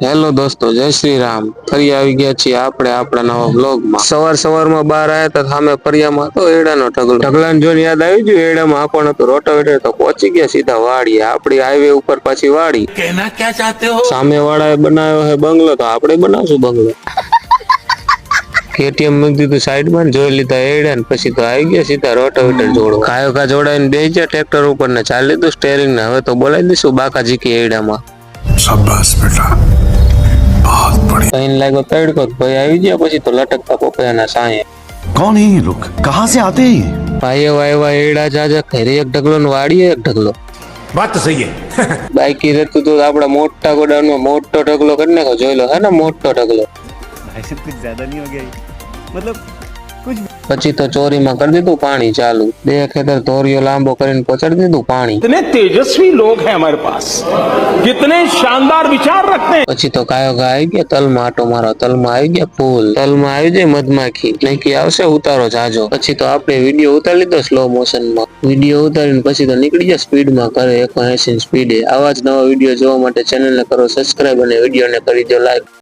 Hello દોસ્તો, જય શ્રી રામ. ફરી આવી ગયા છીએ આપણે આપણા નવા બ્લોગમાં. સવારમાં બહાર આવ્યા હતા, સામે ફરિયામાં હતો એડાનો ઢગલો. ઢગલાને જોઈને યાદ આવી ગયું, એડામાં આપણ હતો રોટાવેટર, તો પહોંચી ગયા સીધા વાડીએ. આપણી હાઈવે ઉપર પાછી વાડી. કહેના ક્યાં ચાહતે હો? સામે વાળાએ બનાવ્યો છે બંગલો, તો આપણે બનાવશું બંગલો. કેટીએમ મૂકી દીધું સાઈડમાં, જોઈ લીધા એડા ને પછી તો આવી ગયા સીધા રોટાવેટર જોડવા. કાયો જોડાઈને બેસી ગયા ટ્રેક્ટર ઉપર ને ચાલી લીધું સ્ટેરિંગ ને. હવે તો બોલાવી દઈશું બાકાજી કે એડામાં. શાબાશ બેટા, बहुत बढ़िया. કઈ લાગ્યો તડકો, ભાઈ આવી ગયા પછી તો લટકતા પપૈયાના સાયે. कौन है ये लोग, कहाँ से आते हैं? ભાઈ એવા એડા જાજા ઘરે એક ઢગલો ને વાડીએ એક ઢગલો. बात तो सही है. બાકી રહેતું તો આપડા મોટા ગોડાઉનમાં મોટો ઢગલો કરી નાખો. જોઈ લો હે ને મોટો ઢગલો. भाई साहब कुछ ज्यादा नहीं हो गया ये? मतलब कुछ પછી તો ચોરીમાં કરી દીધું પાણી ચાલુ. બે ખેતર ધોરીઓ લાંબો કરીને પહોંચાડી દીધું પાણી. कितने तेजस्वी लोग हैं हमारे पास, कितने शानदार विचार रखते हैं. પછી તો કાયો આવી ગયા તલમાં આટો મારો. તલમાં આવી ગયા ફૂલ. તલમાં આવી જાય મધમાખી. નક્કી આવશે ઉતારો જાજો. પછી તો આપણે વિડીયો ઉતારી લીધો સ્લો મોશનમાં. વિડીયો ઉતારીને પછી તો નીકળી જાય સ્પીડમાં કરે 180 સ્પીડે. આવા જ નવા વિડીયો જોવા માટે ચેનલને કરો સબસ્ક્રાઇબ અને વિડીયોને કરી દો લાઈક.